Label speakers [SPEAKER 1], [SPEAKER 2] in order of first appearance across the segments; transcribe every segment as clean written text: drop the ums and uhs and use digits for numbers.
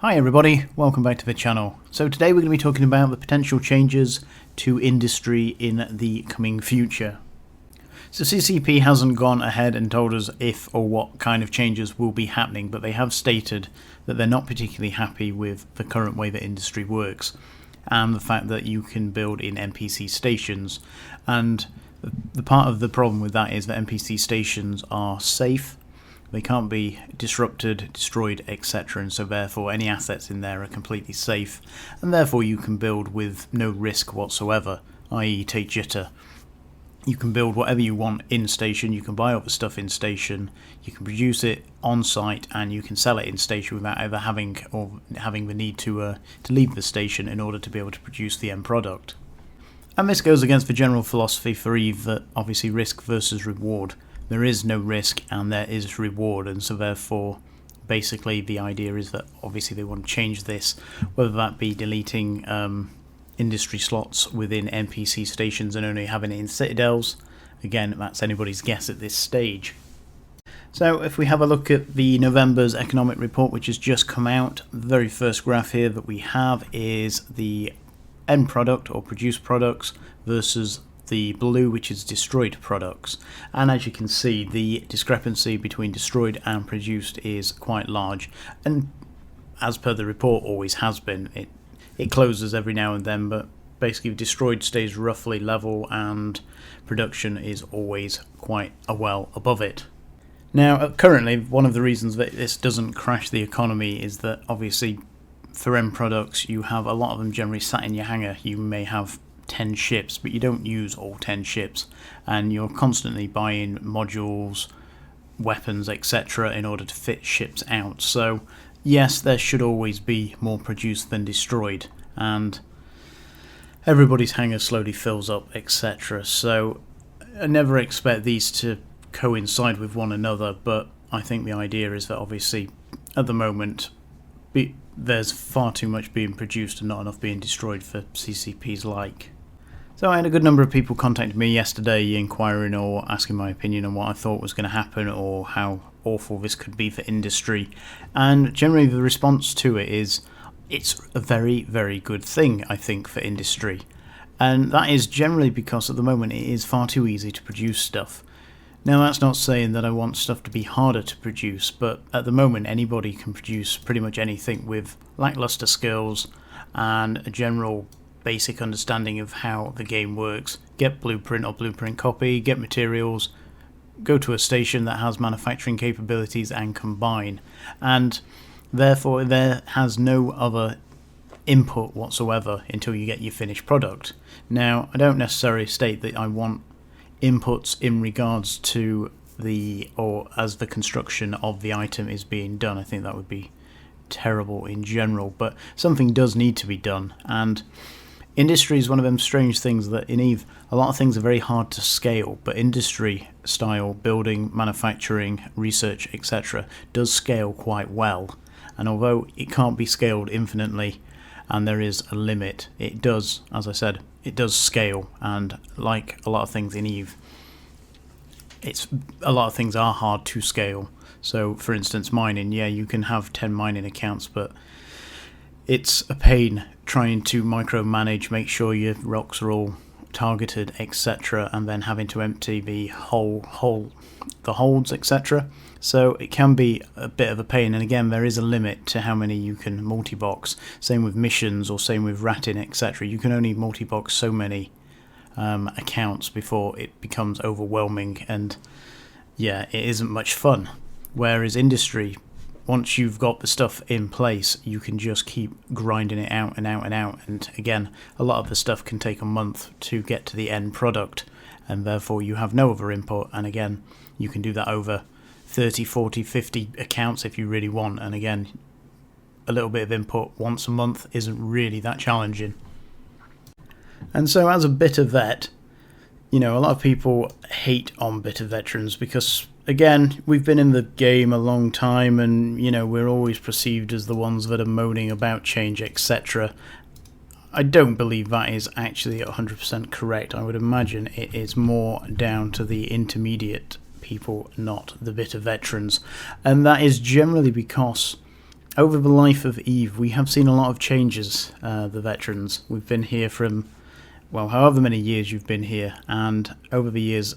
[SPEAKER 1] Hi everybody, welcome back to the channel. So today we're going to be talking about the potential changes to industry in the coming future. So CCP hasn't gone ahead and told us if or what kind of changes will be happening, but they have stated that they're not particularly happy with the current way that industry works and the fact that you can build in NPC stations. And the part of the problem with that is that NPC stations are safe. They can't be disrupted, destroyed, etc. And so therefore any assets in there are completely safe, and therefore you can build with no risk whatsoever, i.e. take jitter. You can build whatever you want in station, you can buy other stuff in station, you can produce it on site, and you can sell it in station without ever having the need to leave the station in order to be able to produce the end product. And this goes against the general philosophy for EVE that obviously risk versus reward. There is no risk and there is reward, and so therefore basically the idea is that obviously they want to change this, whether that be deleting industry slots within NPC stations and only having it in citadels. Again, that's anybody's guess at this stage. So if we have a look at the November's economic report, which has just come out, the very first graph here that we have is the end product or produced products versus the blue, which is destroyed products, and as you can see the discrepancy between destroyed and produced is quite large, and as per the report always has been. It closes every now and then, but basically destroyed stays roughly level and production is always quite well above it. Now currently one of the reasons that this doesn't crash the economy is that obviously for end products you have a lot of them generally sat in your hangar. You may have 10 ships, but you don't use all 10 ships, and you're constantly buying modules, weapons, etc. in order to fit ships out. So yes, there should always be more produced than destroyed, and everybody's hangar slowly fills up, etc. So I never expect these to coincide with one another, but I think the idea is that obviously at the moment there's far too much being produced and not enough being destroyed for CCP's like. So I had a good number of people contact me yesterday inquiring or asking my opinion on what I thought was going to happen or how awful this could be for industry, and generally the response to it is it's a very, very good thing, I think, for industry. And that is generally because at the moment it is far too easy to produce stuff. Now that's not saying that I want stuff to be harder to produce, but at the moment anybody can produce pretty much anything with lackluster skills and a general basic understanding of how the game works. Get blueprint or blueprint copy, get materials, go to a station that has manufacturing capabilities and combine. And therefore there has no other input whatsoever until you get your finished product. Now I don't necessarily state that I want inputs in regards to as the construction of the item is being done. I think that would be terrible in general, but something does need to be done, and industry is one of them strange things that in EVE a lot of things are very hard to scale, but industry style building, manufacturing, research, etc. does scale quite well, and although it can't be scaled infinitely and there is a limit, it does, as I said, it does scale. And like a lot of things in EVE, a lot of things are hard to scale. So for instance mining, yeah, you can have 10 mining accounts, but it's a pain trying to micromanage, make sure your rocks are all targeted, etc., and then having to empty the holds, etc. So it can be a bit of a pain, and again there is a limit to how many you can multi-box. Same with missions or same with ratting, etc. You can only multi-box so many accounts before it becomes overwhelming, and yeah, it isn't much fun. Whereas industry, once you've got the stuff in place, you can just keep grinding it out and out and out, and again a lot of the stuff can take a month to get to the end product, and therefore you have no other input, and again you can do that over 30, 40, 50 accounts if you really want, and again a little bit of input once a month isn't really that challenging. And so as a beta vet, you know, a lot of people hate on beta veterans because again, we've been in the game a long time, and you know, we're always perceived as the ones that are moaning about change, etc. I don't believe that is actually 100% correct. I would imagine it is more down to the intermediate people, not the beta veterans, and that is generally because over the life of EVE, we have seen a lot of changes, the veterans. We've been here from, well, however many years you've been here, and over the years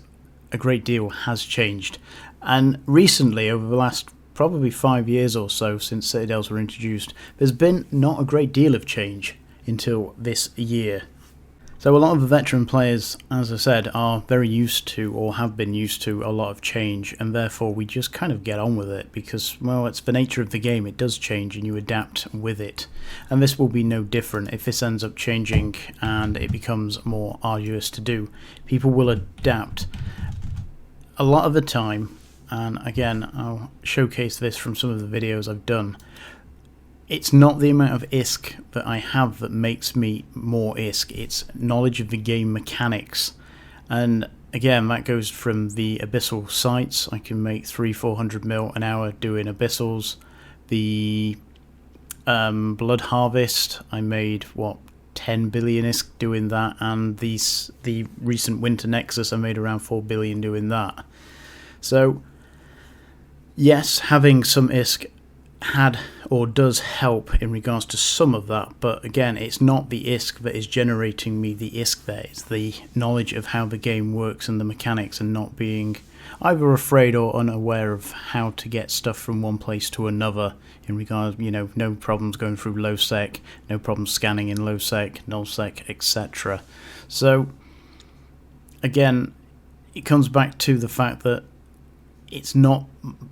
[SPEAKER 1] a great deal has changed. And recently, over the last probably 5 years or so since Citadels were introduced, there's been not a great deal of change until this year. So a lot of the veteran players, as I said, are very used to, or have been used to, a lot of change, and therefore we just kind of get on with it because, well, it's the nature of the game. It does change and you adapt with it. And this will be no different. If this ends up changing and it becomes more arduous to do, people will adapt. A lot of the time, and again, I'll showcase this from some of the videos I've done, it's not the amount of ISK that I have that makes me more ISK, it's knowledge of the game mechanics. And again, that goes from the abyssal sites. I can make 300-400 mil an hour doing abyssals. The blood harvest, I made, what, 10 billion ISK doing that, and the recent winter nexus, I made around 4 billion doing that. So yes, having some ISK had or does help in regards to some of that, but again, it's not the ISK that is generating me the ISK there. It's the knowledge of how the game works and the mechanics, and not being either afraid or unaware of how to get stuff from one place to another in regards, no problems going through low sec, no problems scanning in low sec, null sec, etc. So again, it comes back to the fact that it's not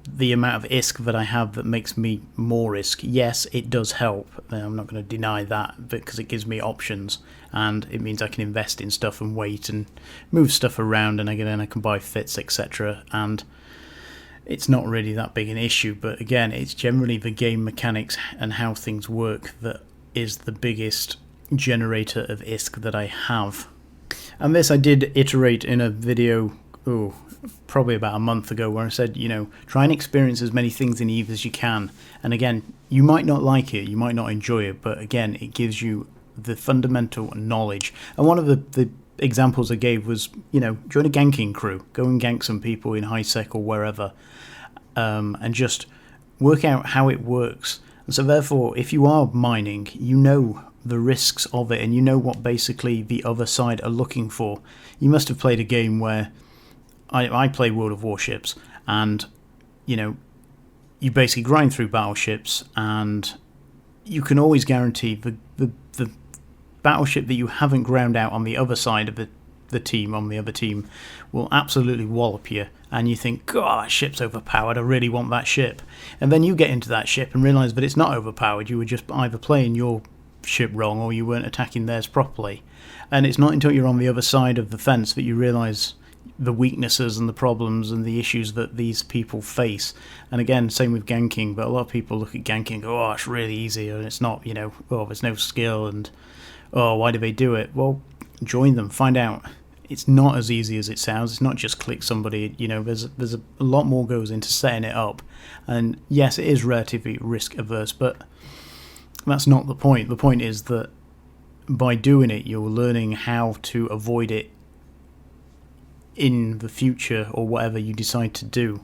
[SPEAKER 1] the amount of ISK that I have that makes me more ISK. Yes, it does help. I'm not going to deny that, because it gives me options, and it means I can invest in stuff and wait and move stuff around, and again I can buy fits, etc. And it's not really that big an issue. But again, it's generally the game mechanics and how things work that is the biggest generator of ISK that I have. And this I did iterate in a video, probably about a month ago, where I said, try and experience as many things in EVE as you can. And again, you might not like it, you might not enjoy it, but again, it gives you the fundamental knowledge. And one of the examples I gave was, join a ganking crew, go and gank some people in high sec or wherever, and just work out how it works. And so therefore, if you are mining, you know the risks of it, and you know what basically the other side are looking for. You must have played a game where I play World of Warships, and you basically grind through battleships, and you can always guarantee the battleship that you haven't ground out on the other side of the team, on the other team, will absolutely wallop you, and you think, God, that ship's overpowered, I really want that ship. And then you get into that ship and realise that it's not overpowered, you were just either playing your ship wrong or you weren't attacking theirs properly. And it's not until you're on the other side of the fence that you realise the weaknesses and the problems and the issues that these people face. And again, same with ganking, but a lot of people look at ganking and go, oh, it's really easy, and it's not, there's no skill, and why do they do it? Well, join them, find out. It's not as easy as it sounds. It's not just click somebody, there's a lot more goes into setting it up. And yes, it is relatively risk averse, but that's not the point. The point is that by doing it, you're learning how to avoid it in the future, or whatever you decide to do.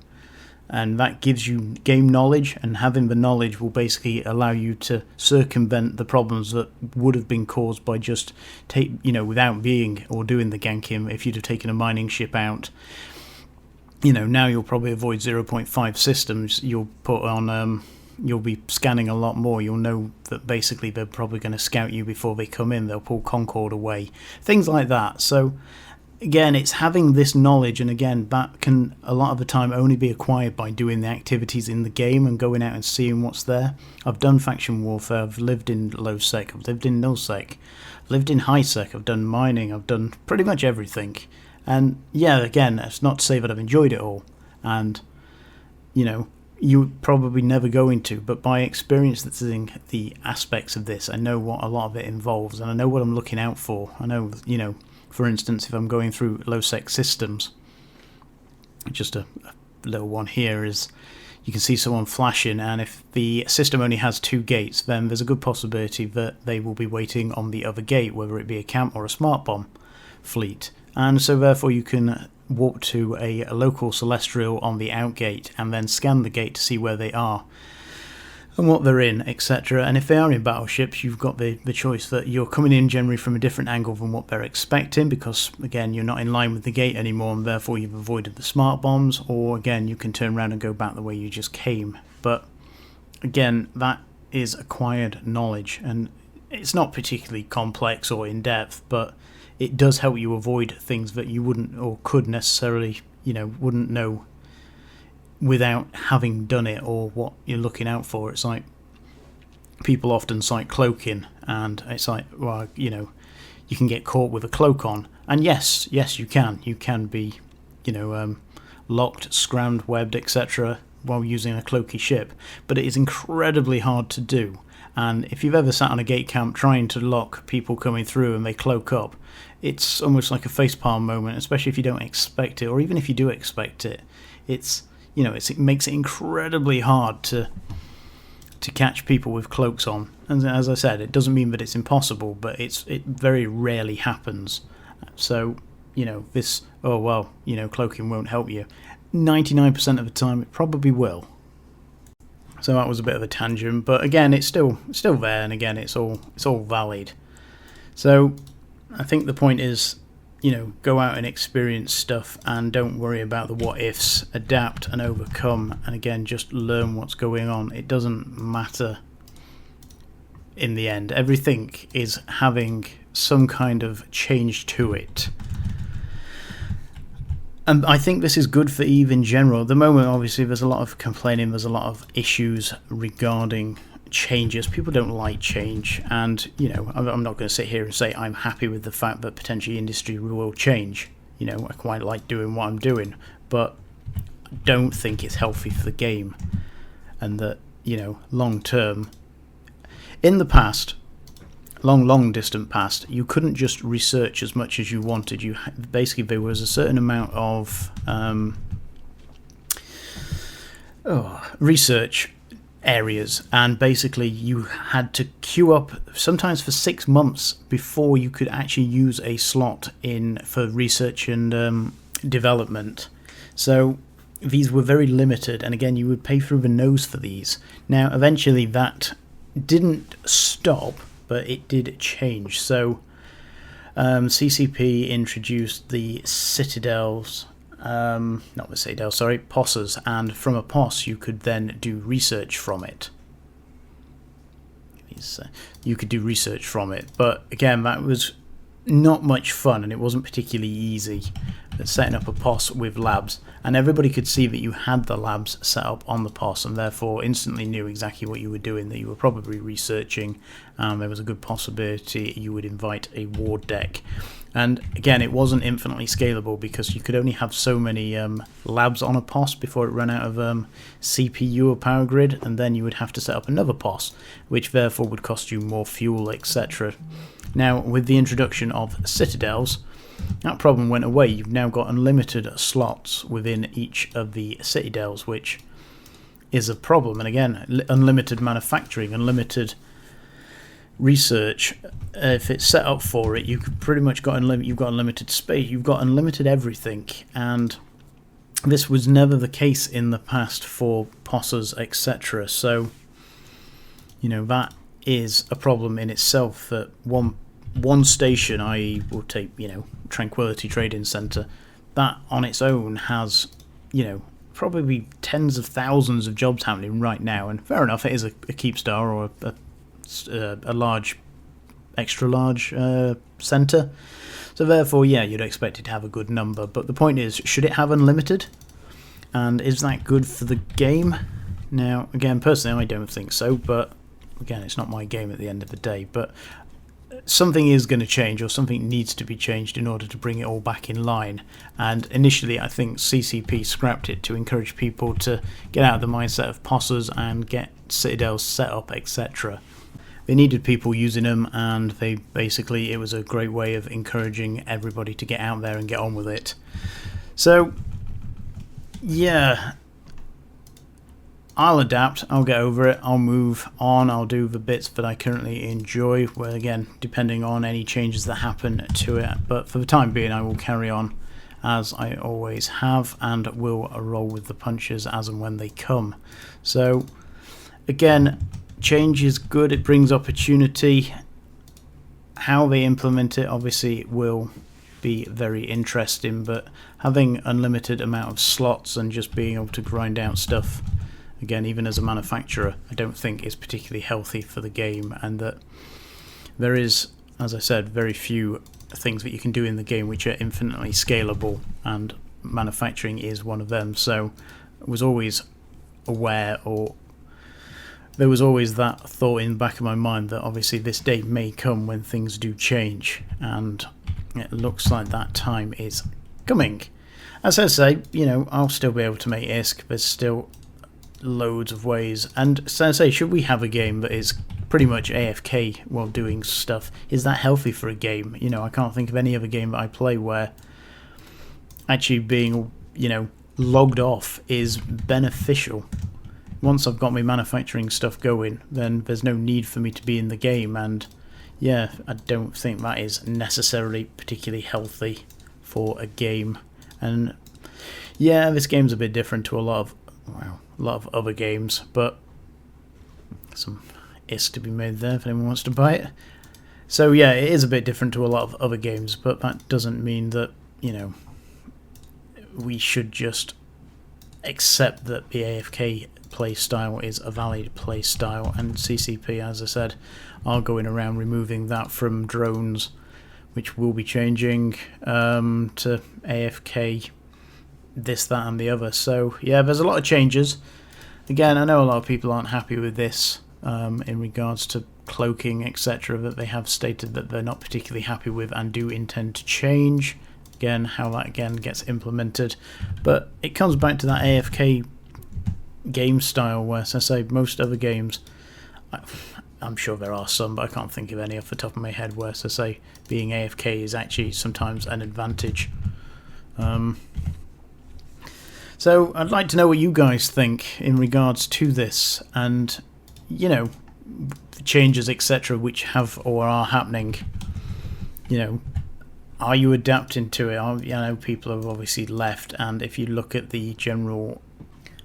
[SPEAKER 1] And that gives you game knowledge, and having the knowledge will basically allow you to circumvent the problems that would have been caused by just without being or doing the ganking. If you'd have taken a mining ship out, now you'll probably avoid 0.5 systems. You'll put on you'll be scanning a lot more. You'll know that basically they're probably going to scout you before they come in. They'll pull Concord away, things like that. So again, it's having this knowledge, and again, that can a lot of the time only be acquired by doing the activities in the game and going out and seeing what's there. I've done faction warfare, I've lived in low sec, I've lived in null sec, I've lived in high sec, I've done mining, I've done pretty much everything. And yeah, again, it's not to say that I've enjoyed it all, and you're probably never going to, but by experiencing the aspects of this, I know what a lot of it involves, and I know what I'm looking out for. I know, for instance, if I'm going through low-sec systems, just a little one here is, you can see someone flashing, and if the system only has 2 gates, then there's a good possibility that they will be waiting on the other gate, whether it be a camp or a smart bomb fleet. And so therefore you can walk to a local celestial on the out gate and then scan the gate to see where they are. and what they're in, etc. And if they are in battleships, you've got the choice that you're coming in generally from a different angle than what they're expecting, because again, you're not in line with the gate anymore, and therefore you've avoided the smart bombs, or again, you can turn around and go back the way you just came. But again, that is acquired knowledge, and it's not particularly complex or in-depth, but it does help you avoid things that you wouldn't or could necessarily, wouldn't know without having done it, or what you're looking out for. It's like people often cite cloaking, and it's like, well, you can get caught with a cloak on, and yes, you can be, locked, scrammed, webbed, etc. while using a cloaky ship, but it is incredibly hard to do. And if you've ever sat on a gate camp trying to lock people coming through and they cloak up, it's almost like a facepalm moment, especially if you don't expect it, or even if you do expect it. It makes it incredibly hard to catch people with cloaks on. And as I said, it doesn't mean that it's impossible, but it very rarely happens. So, cloaking won't help you. 99% of the time, it probably will. So that was a bit of a tangent, but again, it's still there, and again, it's all valid. So I think the point is, go out and experience stuff, and don't worry about the what ifs. Adapt and overcome, and again, just learn what's going on. It doesn't matter in the end. Everything is having some kind of change to it. And I think this is good for EVE in general. At the moment, obviously, there's a lot of complaining, there's a lot of issues regarding changes. People don't like change, and I'm not going to sit here and say I'm happy with the fact that potentially industry will change. I quite like doing what I'm doing, but I don't think it's healthy for the game, and that long term, in the past, long distant past, you couldn't just research as much as you wanted. Basically, there was a certain amount of research areas, and basically you had to queue up sometimes for 6 months before you could actually use a slot in for research and development. So these were very limited, and again, you would pay through the nose for these. Now eventually that didn't stop, but it did change. So CCP introduced the Citadels, not the Citadel, sorry, POSs, and from a POS you could then do research from it. You could do research from it, but again, that was not much fun, and it wasn't particularly easy. Setting up a POS with labs, and everybody could see that you had the labs set up on the POS, and therefore instantly knew exactly what you were doing, that you were probably researching. There was a good possibility you would invite a ward deck. And again, it wasn't infinitely scalable, because you could only have so many labs on a POS before it ran out of CPU or power grid, and then you would have to set up another POS, which therefore would cost you more fuel, etc. Now, with the introduction of Citadels, that problem went away. You've now got unlimited slots within each of the Citadels, which is a problem. And again, unlimited manufacturing, unlimited research. If it's set up for it, you've pretty much got you've got unlimited space, you've got unlimited everything. And this was never the case in the past for POSs, etc. So, that is a problem in itself, that one station, i.e. we'll take, Tranquility Trading Centre, that on its own has, probably tens of thousands of jobs happening right now. And fair enough, it is a Keepstar or a large, extra large centre. So therefore, yeah, you'd expect it to have a good number. But the point is, should it have unlimited? And is that good for the game? Now, again, personally, I don't think so. But again, it's not my game at the end of the day. But something is going to change, or something needs to be changed in order to bring it all back in line. And initially, I think CCP scrapped it to encourage people to get out of the mindset of POSs and get Citadels set up, etc. They needed people using them, and it was a great way of encouraging everybody to get out there and get on with it. So, yeah, I'll adapt, I'll get over it, I'll move on, I'll do the bits that I currently enjoy, where again, depending on any changes that happen to it. But for the time being, I will carry on as I always have, and will roll with the punches as and when they come. So, again, change is good, it brings opportunity. How they implement it obviously will be very interesting, but having unlimited amount of slots and just being able to grind out stuff, again, even as a manufacturer, I don't think is particularly healthy for the game, and that there is, as I said, very few things that you can do in the game which are infinitely scalable, and manufacturing is one of them. So I was always aware, or there was always that thought in the back of my mind that obviously this day may come when things do change, and it looks like that time is coming. As I say, I'll still be able to make ISK. There's still loads of ways, and so I say, should we have a game that is pretty much AFK while doing stuff? Is that healthy for a game? I can't think of any other game that I play where actually being, logged off is beneficial. Once I've got my manufacturing stuff going, then there's no need for me to be in the game, and yeah, I don't think that is necessarily particularly healthy for a game. And yeah, this game's a bit different to a lot of other games, but some ISK to be made there if anyone wants to buy it. So yeah, it is a bit different to a lot of other games, but that doesn't mean that, we should just accept that the AFK play style is a valid play style, and CCP, as I said, are going around removing that from drones, which will be changing to AFK this, that and the other. So yeah, there's a lot of changes. Again, I know a lot of people aren't happy with this in regards to cloaking, etc., that they have stated that they're not particularly happy with and do intend to change. Again, how that again gets implemented, but it comes back to that AFK game style where, as I say, most other games, I'm sure there are some, but I can't think of any off the top of my head where, as I say, being AFK is actually sometimes an advantage. So I'd like to know what you guys think in regards to this, and the changes, etc., which have or are happening. Are you adapting to it? I know people have obviously left, and if you look at the general,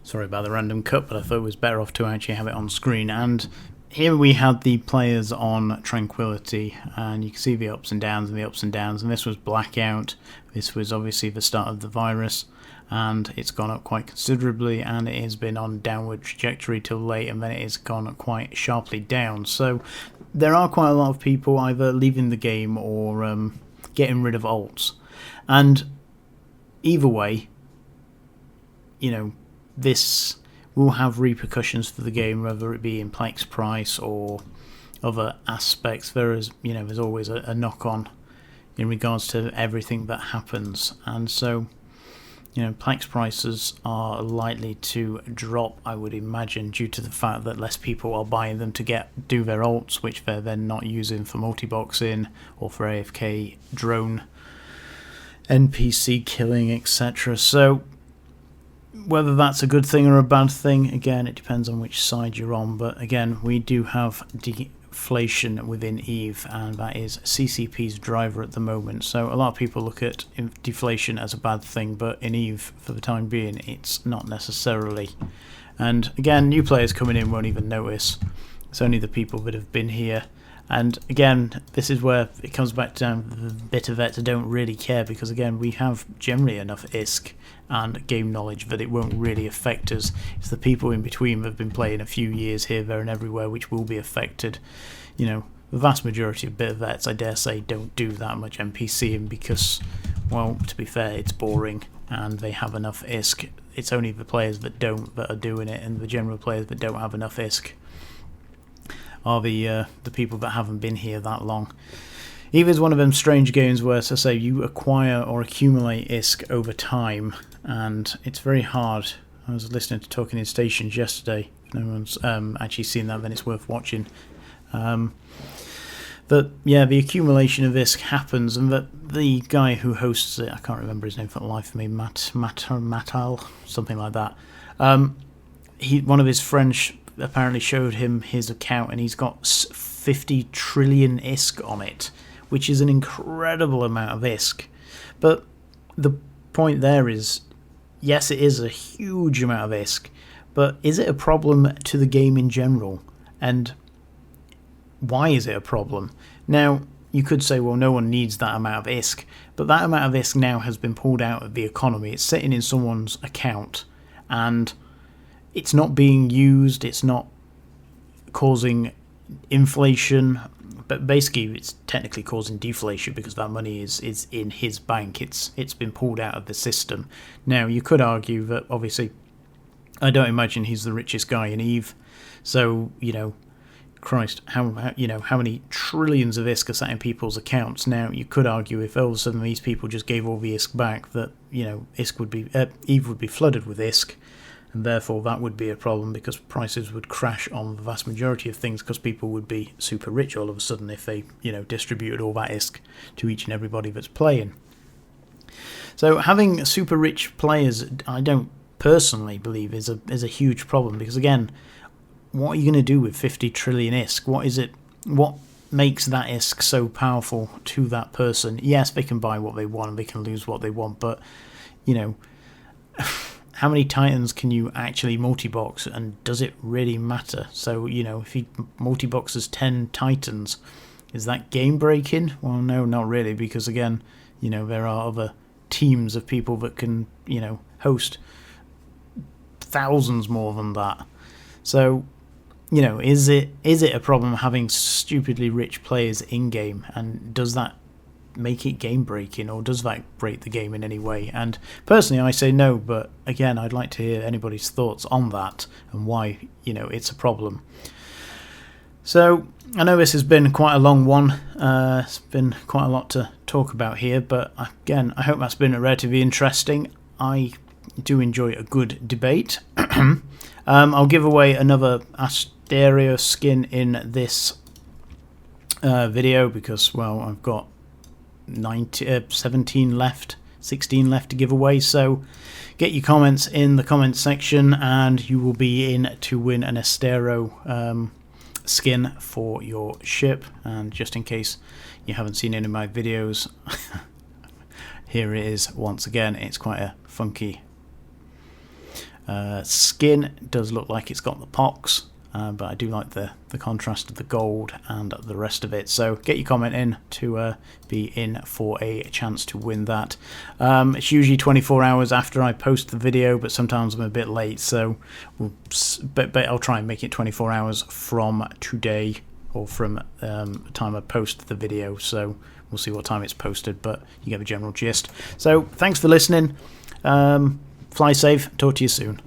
[SPEAKER 1] sorry about the random cut, but I thought it was better off to actually have it on screen. And here we had the players on Tranquility, and you can see the ups and downs and the ups and downs, and this was blackout. This was obviously the start of the virus, and it's gone up quite considerably, and it has been on downward trajectory till late, and then it has gone quite sharply down. So there are quite a lot of people either leaving the game or getting rid of alts, and either way, this will have repercussions for the game, whether it be in Plex price or other aspects. There's always a knock-on in regards to everything that happens, and so Plex prices are likely to drop, I would imagine, due to the fact that less people are buying them to do their alts, which they're then not using for multi-boxing or for AFK drone NPC killing, etc. So whether that's a good thing or a bad thing, again, it depends on which side you're on. But again, we do have deflation within EVE, and that is CCP's driver at the moment. So a lot of people look at deflation as a bad thing, but in EVE, for the time being, it's not necessarily. And again, new players coming in won't even notice. It's only the people that have been here. And again, this is where it comes back down to the bit of vets don't really care, because again, we have generally enough ISK and game knowledge that it won't really affect us. It's the people in between that have been playing a few years here, there and everywhere, which will be affected. The vast majority of bit of vets, I dare say, don't do that much NPCing because, well, to be fair, it's boring and they have enough ISK. It's only the players that are doing it, and the general players that don't have enough ISK are the people that haven't been here that long. EVE is one of them strange games where, as I say, you acquire or accumulate ISK over time, and it's very hard. I was listening to Talking in Stations yesterday. If no one's actually seen that, then it's worth watching. That the accumulation of ISK happens, and that the guy who hosts it, I can't remember his name for the life of me, Matal, something like that. One of his friends apparently showed him his account, and he's got 50 trillion ISK on it, which is an incredible amount of ISK. But the point there is, yes, it is a huge amount of ISK, But is it a problem to the game in general? And why is it a problem? Now, you could say, well, no one needs that amount of ISK, but that amount of ISK now has been pulled out of the economy. It's sitting in someone's account, and it's not being used. It's not causing inflation, but basically it's technically causing deflation because that money is in his bank. It's been pulled out of the system. Now, you could argue that obviously I don't imagine he's the richest guy in EVE, so Christ, how many trillions of ISK are sat in people's accounts? Now, you could argue if all of a sudden these people just gave all the ISK back, that ISK would be EVE would be flooded with ISK, and therefore that would be a problem because prices would crash on the vast majority of things because people would be super rich all of a sudden if they distributed all that ISK to each and everybody that's playing. So having super rich players, I don't personally believe is a huge problem, because again, what are you going to do with 50 trillion ISK? What is it? What makes that ISK so powerful to that person? Yes, they can buy what they want and they can lose what they want, but how many Titans can you actually multi-box, and does it really matter? So if he multi-boxes 10 Titans, is that game breaking? Well, no, not really, because again, there are other teams of people that can host thousands more than that. So is it a problem having stupidly rich players in game, and does that make it game breaking, or does that break the game in any way? And personally, I say no, but again, I'd like to hear anybody's thoughts on that and why it's a problem. So I know this has been quite a long one. It's been quite a lot to talk about here, but again, I hope that's been relatively interesting. I do enjoy a good debate. I'll give away another Asteria skin in this video because, well, I've got 17 left, 16 left to give away. So get your comments in the comments section and you will be in to win an Astero skin for your ship. And just in case you haven't seen any of my videos, here it is once again. It's quite a funky skin. It does look like it's got the pox, but I do like the contrast of the gold and the rest of it. So get your comment in to be in for a chance to win that. It's usually 24 hours after I post the video, but sometimes I'm a bit late, so but I'll try and make it 24 hours from today, or from the time I post the video. So we'll see what time it's posted, but you get the general gist. So thanks for listening. Fly safe. Talk to you soon.